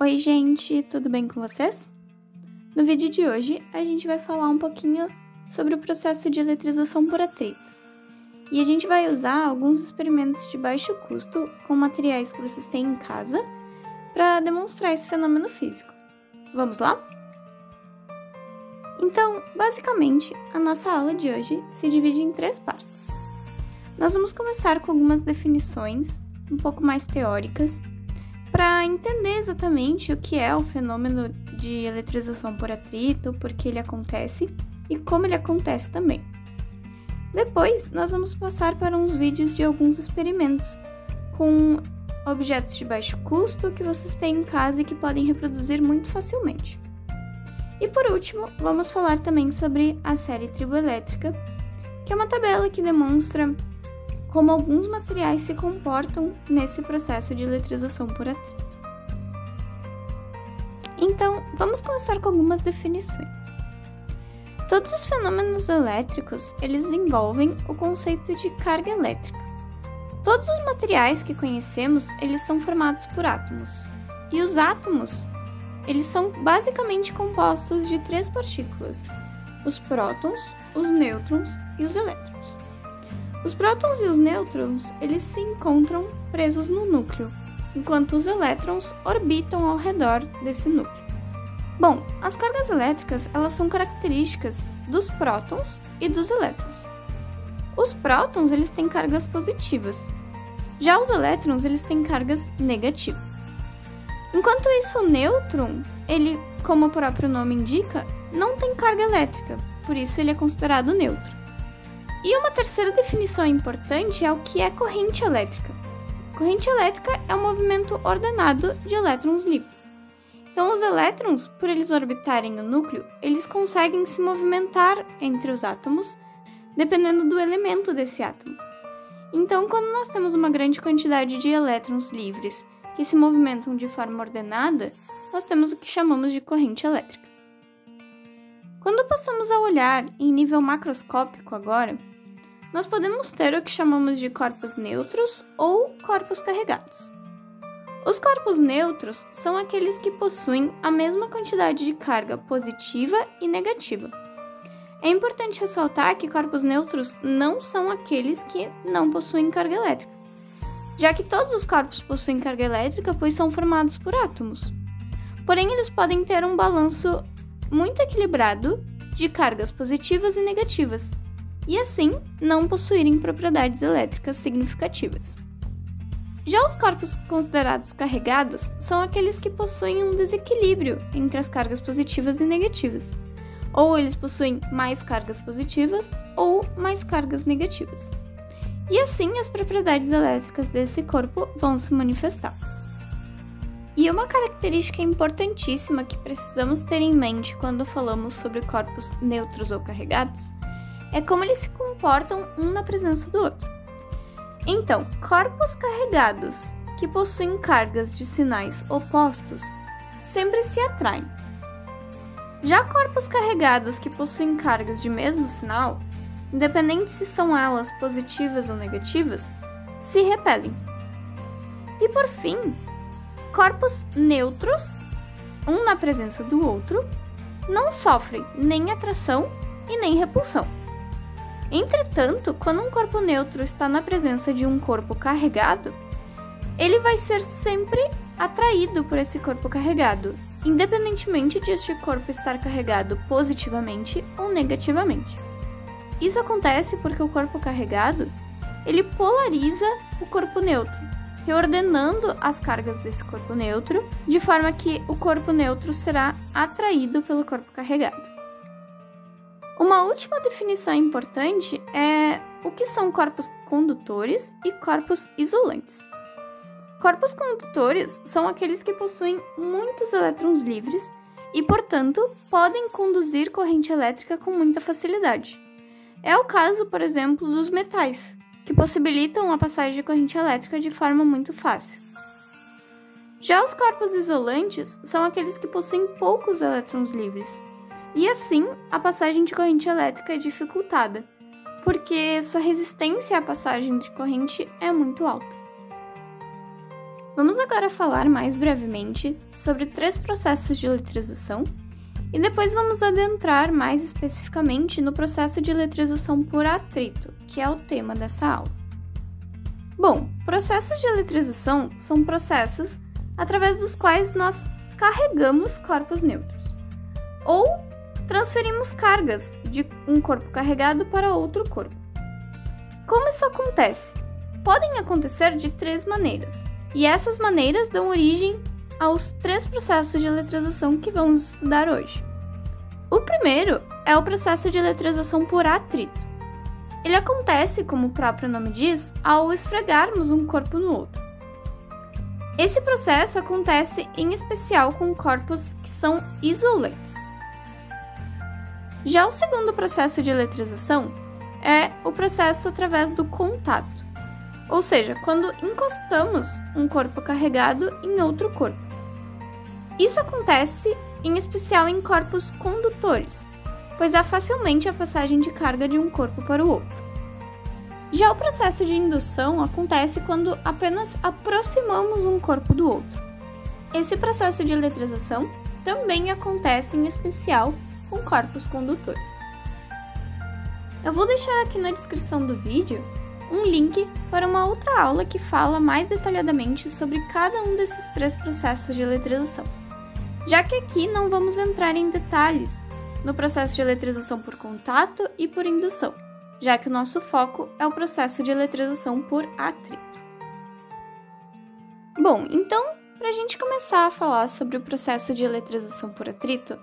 Oi gente, tudo bem com vocês? No vídeo de hoje a gente vai falar um pouquinho sobre o processo de eletrização por atrito. E a gente vai usar alguns experimentos de baixo custo com materiais que vocês têm em casa para demonstrar esse fenômeno físico. Vamos lá? Então, basicamente, a nossa aula de hoje se divide em 3 partes. Nós vamos começar com algumas definições um pouco mais teóricas para entender exatamente o que é o fenômeno de eletrização por atrito, por que ele acontece e como ele acontece também. Depois, nós vamos passar para uns vídeos de alguns experimentos com objetos de baixo custo que vocês têm em casa e que podem reproduzir muito facilmente. E por último, vamos falar também sobre a série triboelétrica, que é uma tabela que demonstra como alguns materiais se comportam nesse processo de eletrização por atrito. Então, vamos começar com algumas definições. Todos os fenômenos elétricos, eles envolvem o conceito de carga elétrica. Todos os materiais que conhecemos, eles são formados por átomos. E os átomos, eles são basicamente compostos de 3 partículas: os prótons, os nêutrons e os elétrons. Os prótons e os nêutrons, eles se encontram presos no núcleo, enquanto os elétrons orbitam ao redor desse núcleo. Bom, as cargas elétricas, elas são características dos prótons e dos elétrons. Os prótons, eles têm cargas positivas. Já os elétrons, eles têm cargas negativas. Enquanto isso, o nêutron, ele, como o próprio nome indica, não tem carga elétrica, por isso ele é considerado neutro. E uma terceira definição importante é o que é corrente elétrica. Corrente elétrica é um movimento ordenado de elétrons livres. Então, os elétrons, por eles orbitarem o núcleo, eles conseguem se movimentar entre os átomos, dependendo do elemento desse átomo. Então, quando nós temos uma grande quantidade de elétrons livres que se movimentam de forma ordenada, nós temos o que chamamos de corrente elétrica. Quando passamos a olhar em nível macroscópico agora, nós podemos ter o que chamamos de corpos neutros ou corpos carregados. Os corpos neutros são aqueles que possuem a mesma quantidade de carga positiva e negativa. É importante ressaltar que corpos neutros não são aqueles que não possuem carga elétrica, já que todos os corpos possuem carga elétrica, pois são formados por átomos. Porém, eles podem ter um balanço muito equilibrado de cargas positivas e negativas, e assim não possuírem propriedades elétricas significativas. Já os corpos considerados carregados são aqueles que possuem um desequilíbrio entre as cargas positivas e negativas, ou eles possuem mais cargas positivas ou mais cargas negativas. E assim as propriedades elétricas desse corpo vão se manifestar. E uma característica importantíssima que precisamos ter em mente quando falamos sobre corpos neutros ou carregados é como eles se comportam um na presença do outro. Então, corpos carregados que possuem cargas de sinais opostos sempre se atraem. Já corpos carregados que possuem cargas de mesmo sinal, independente se são elas positivas ou negativas, se repelem. E por fim, corpos neutros, um na presença do outro, não sofrem nem atração e nem repulsão. Entretanto, quando um corpo neutro está na presença de um corpo carregado, ele vai ser sempre atraído por esse corpo carregado, independentemente de este corpo estar carregado positivamente ou negativamente. Isso acontece porque o corpo carregado, ele polariza o corpo neutro, reordenando as cargas desse corpo neutro, de forma que o corpo neutro será atraído pelo corpo carregado. Uma última definição importante é o que são corpos condutores e corpos isolantes. Corpos condutores são aqueles que possuem muitos elétrons livres e, portanto, podem conduzir corrente elétrica com muita facilidade. É o caso, por exemplo, dos metais, que possibilitam a passagem de corrente elétrica de forma muito fácil. Já os corpos isolantes são aqueles que possuem poucos elétrons livres, e assim a passagem de corrente elétrica é dificultada, porque sua resistência à passagem de corrente é muito alta. Vamos agora falar mais brevemente sobre 3 processos de eletrização e depois vamos adentrar mais especificamente no processo de eletrização por atrito, que é o tema dessa aula. Bom, processos de eletrização são processos através dos quais nós carregamos corpos neutros ou transferimos cargas de um corpo carregado para outro corpo. Como isso acontece? Podem acontecer de 3 maneiras, e essas maneiras dão origem aos 3 processos de eletrização que vamos estudar hoje. O primeiro é o processo de eletrização por atrito. Ele acontece, como o próprio nome diz, ao esfregarmos um corpo no outro. Esse processo acontece em especial com corpos que são isolantes. Já o segundo processo de eletrização é o processo através do contato, ou seja, quando encostamos um corpo carregado em outro corpo. Isso acontece em especial em corpos condutores, pois há facilmente a passagem de carga de um corpo para o outro. Já o processo de indução acontece quando apenas aproximamos um corpo do outro. Esse processo de eletrização também acontece em especial com corpos condutores. Eu vou deixar aqui na descrição do vídeo um link para uma outra aula que fala mais detalhadamente sobre cada um desses 3 processos de eletrização, já que aqui não vamos entrar em detalhes no processo de eletrização por contato e por indução, já que o nosso foco é o processo de eletrização por atrito. Bom, então, para a gente começar a falar sobre o processo de eletrização por atrito,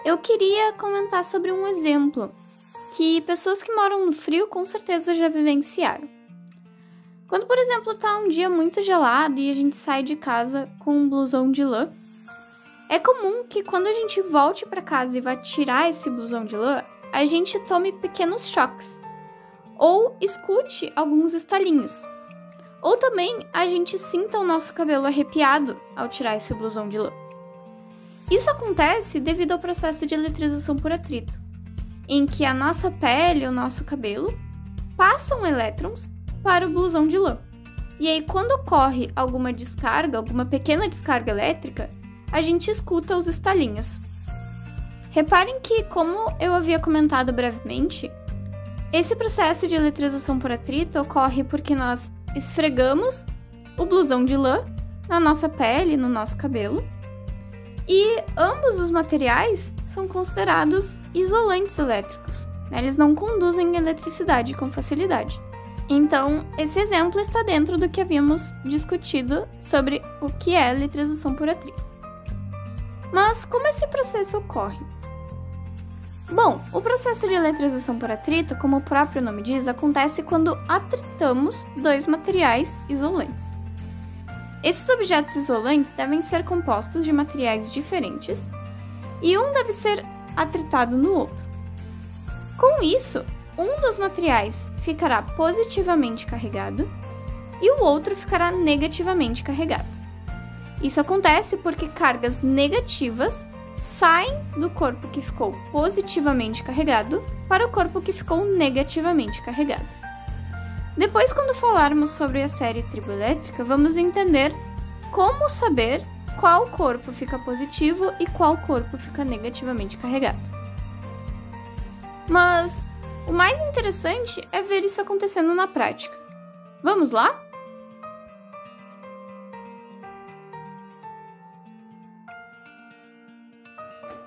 eu queria comentar sobre um exemplo que pessoas que moram no frio com certeza já vivenciaram. Quando, por exemplo, está um dia muito gelado e a gente sai de casa com um blusão de lã, é comum que quando a gente volte para casa e vá tirar esse blusão de lã, a gente tome pequenos choques, ou escute alguns estalinhos, ou também a gente sinta o nosso cabelo arrepiado ao tirar esse blusão de lã. Isso acontece devido ao processo de eletrização por atrito, em que a nossa pele e o nosso cabelo passam elétrons para o blusão de lã. E aí, quando ocorre alguma descarga, alguma pequena descarga elétrica, a gente escuta os estalinhos. Reparem que, como eu havia comentado brevemente, esse processo de eletrização por atrito ocorre porque nós esfregamos o blusão de lã na nossa pele, no nosso cabelo, e ambos os materiais são considerados isolantes elétricos, né? Eles não conduzem eletricidade com facilidade. Então, esse exemplo está dentro do que havíamos discutido sobre o que é eletrização por atrito. Mas como esse processo ocorre? Bom, o processo de eletrização por atrito, como o próprio nome diz, acontece quando atritamos 2 materiais isolantes. Esses objetos isolantes devem ser compostos de materiais diferentes e um deve ser atritado no outro. Com isso, um dos materiais ficará positivamente carregado e o outro ficará negativamente carregado. Isso acontece porque cargas negativas saem do corpo que ficou positivamente carregado para o corpo que ficou negativamente carregado. Depois, quando falarmos sobre a série triboelétrica, vamos entender como saber qual corpo fica positivo e qual corpo fica negativamente carregado. Mas o mais interessante é ver isso acontecendo na prática. Vamos lá?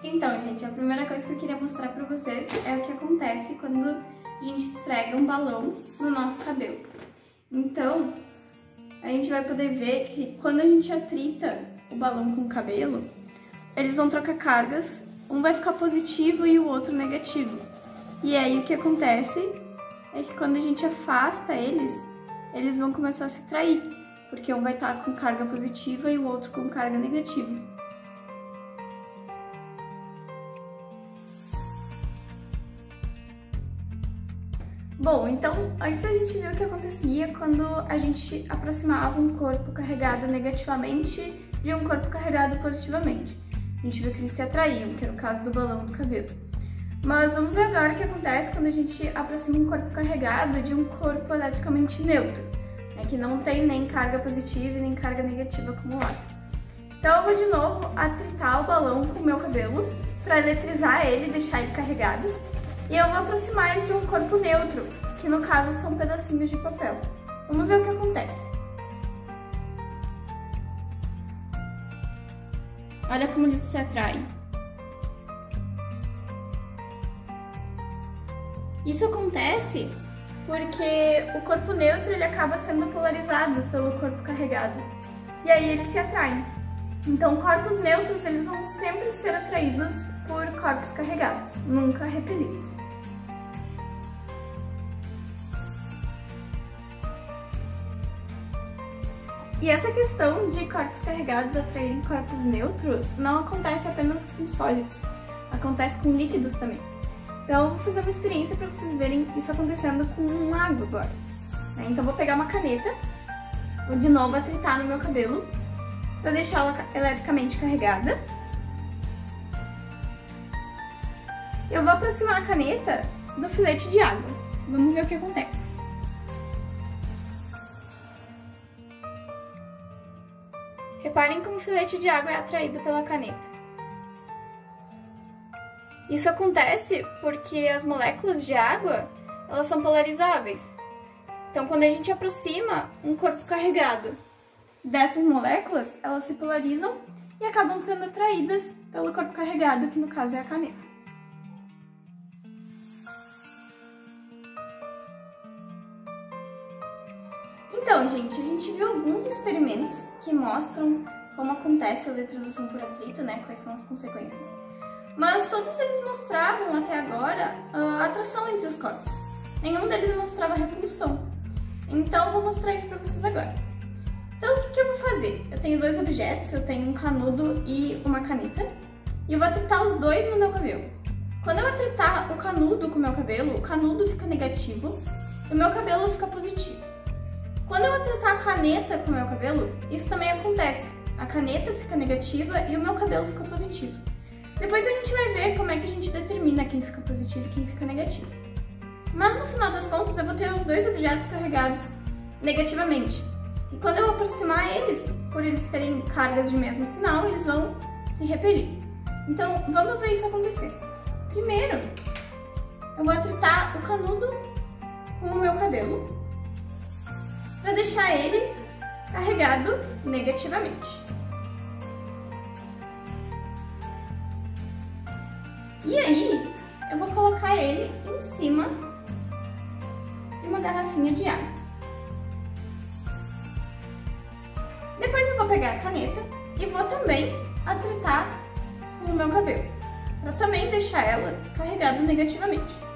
Então, gente, a primeira coisa que eu queria mostrar pra vocês é o que acontece quando a gente esfrega um balão no nosso cabelo. Então, a gente vai poder ver que quando a gente atrita o balão com o cabelo, eles vão trocar cargas, um vai ficar positivo e o outro negativo. E aí o que acontece é que quando a gente afasta eles vão começar a se trair, porque um vai estar com carga positiva e o outro com carga negativa. Bom, então, antes a gente viu o que acontecia quando a gente aproximava um corpo carregado negativamente de um corpo carregado positivamente. A gente viu que eles se atraíam, que era o caso do balão do cabelo. Mas vamos ver agora o que acontece quando a gente aproxima um corpo carregado de um corpo eletricamente neutro. que não tem nem carga positiva e nem carga negativa acumulada. Então eu vou de novo atritar o balão com o meu cabelo para eletrizar ele e deixar ele carregado. E eu vou aproximar ele de um corpo neutro, que no caso são pedacinhos de papel. Vamos ver o que acontece. Olha como eles se atraem. Isso acontece porque o corpo neutro ele acaba sendo polarizado pelo corpo carregado. E aí eles se atraem. Então corpos neutros eles vão sempre ser atraídos por corpos carregados, nunca repelidos. E essa questão de corpos carregados atraírem corpos neutros não acontece apenas com sólidos, acontece com líquidos também. Então eu vou fazer uma experiência para vocês verem isso acontecendo com água agora. Então vou pegar uma caneta, vou de novo atritar no meu cabelo para deixá-la eletricamente carregada. Eu vou aproximar a caneta do filete de água. Vamos ver o que acontece. Reparem como o filete de água é atraído pela caneta. Isso acontece porque as moléculas de água, elas são polarizáveis. Então, quando a gente aproxima um corpo carregado dessas moléculas, elas se polarizam e acabam sendo atraídas pelo corpo carregado, que no caso é a caneta. Então, gente, a gente viu alguns experimentos que mostram como acontece a eletrização por atrito, quais são as consequências. Mas todos eles mostravam até agora a atração entre os corpos. Nenhum deles mostrava repulsão. Então, eu vou mostrar isso para vocês agora. Então, o que eu vou fazer? Eu tenho dois objetos, eu tenho um canudo e uma caneta, e eu vou atritar os dois no meu cabelo. Quando eu atritar o canudo com o meu cabelo, o canudo fica negativo e o meu cabelo fica positivo. Quando eu atritar a caneta com o meu cabelo, isso também acontece. A caneta fica negativa e o meu cabelo fica positivo. Depois a gente vai ver como é que a gente determina quem fica positivo e quem fica negativo. Mas no final das contas eu vou ter os dois objetos carregados negativamente. E quando eu aproximar eles, por eles terem cargas de mesmo sinal, eles vão se repelir. Então vamos ver isso acontecer. Primeiro, eu vou atritar o canudo com o meu cabelo para deixar ele carregado negativamente. E aí, eu vou colocar ele em cima de uma garrafinha de água. Depois eu vou pegar a caneta e vou também atritar com o meu cabelo, para também deixar ela carregada negativamente.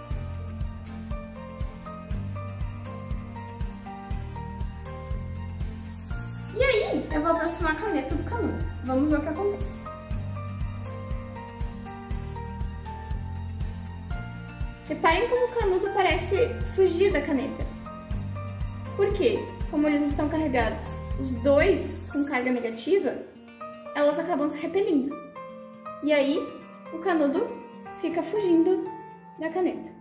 E aí, eu vou aproximar a caneta do canudo. Vamos ver o que acontece. Reparem como o canudo parece fugir da caneta. Por quê? Como eles estão carregados, os dois com carga negativa, elas acabam se repelindo. E aí, o canudo fica fugindo da caneta.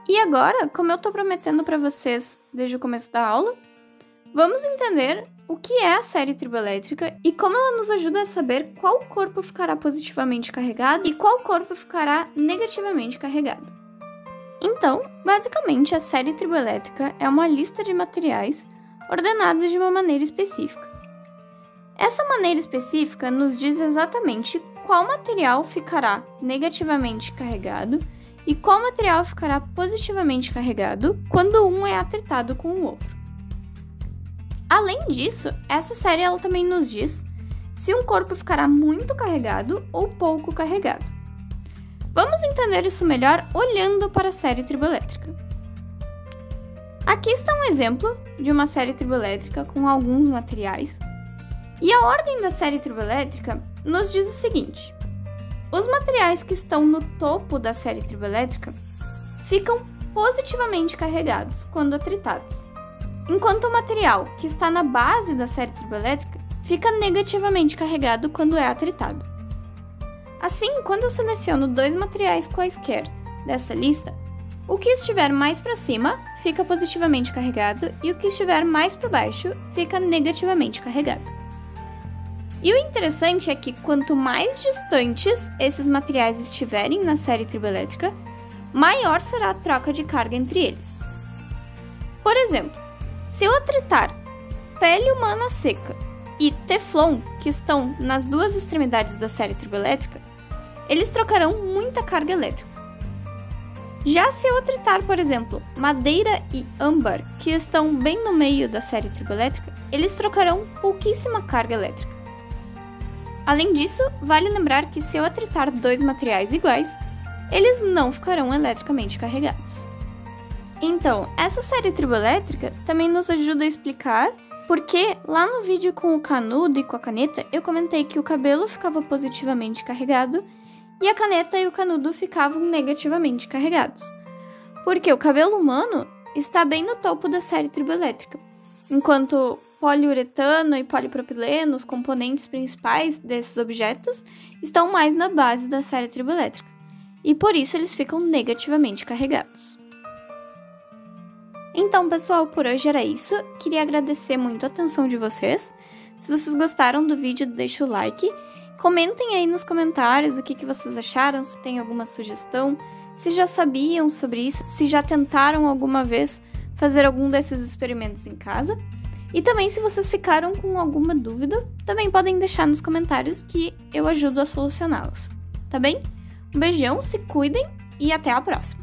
E agora, como eu tô prometendo para vocês desde o começo da aula, vamos entender o que é a série triboelétrica e como ela nos ajuda a saber qual corpo ficará positivamente carregado e qual corpo ficará negativamente carregado. Então, basicamente, a série triboelétrica é uma lista de materiais ordenados de uma maneira específica. Essa maneira específica nos diz exatamente qual material ficará negativamente carregado e qual material ficará positivamente carregado quando um é atritado com o outro. Além disso, essa série ela também nos diz se um corpo ficará muito carregado ou pouco carregado. Vamos entender isso melhor olhando para a série triboelétrica. Aqui está um exemplo de uma série triboelétrica com alguns materiais. E a ordem da série triboelétrica nos diz o seguinte: os materiais que estão no topo da série triboelétrica ficam positivamente carregados quando atritados, enquanto o material que está na base da série triboelétrica fica negativamente carregado quando é atritado. Assim, quando eu seleciono dois materiais quaisquer dessa lista, o que estiver mais para cima fica positivamente carregado e o que estiver mais para baixo fica negativamente carregado. E o interessante é que quanto mais distantes esses materiais estiverem na série triboelétrica, maior será a troca de carga entre eles. Por exemplo, se eu atritar pele humana seca e teflon, que estão nas duas extremidades da série triboelétrica, eles trocarão muita carga elétrica. Já se eu atritar, por exemplo, madeira e âmbar, que estão bem no meio da série triboelétrica, eles trocarão pouquíssima carga elétrica. Além disso, vale lembrar que se eu atritar dois materiais iguais, eles não ficarão eletricamente carregados. Então, essa série triboelétrica também nos ajuda a explicar porque lá no vídeo com o canudo e com a caneta, eu comentei que o cabelo ficava positivamente carregado e a caneta e o canudo ficavam negativamente carregados. Porque o cabelo humano está bem no topo da série triboelétrica, enquanto poliuretano e polipropileno, os componentes principais desses objetos, estão mais na base da série triboelétrica, e por isso eles ficam negativamente carregados. Então, pessoal, por hoje era isso. Queria agradecer muito a atenção de vocês. Se vocês gostaram do vídeo, deixa o like. Comentem aí nos comentários o que vocês acharam, se tem alguma sugestão, se já sabiam sobre isso, se já tentaram alguma vez fazer algum desses experimentos em casa. E também, se vocês ficaram com alguma dúvida, também podem deixar nos comentários que eu ajudo a solucioná-las. Tá bem? Um beijão, se cuidem e até a próxima!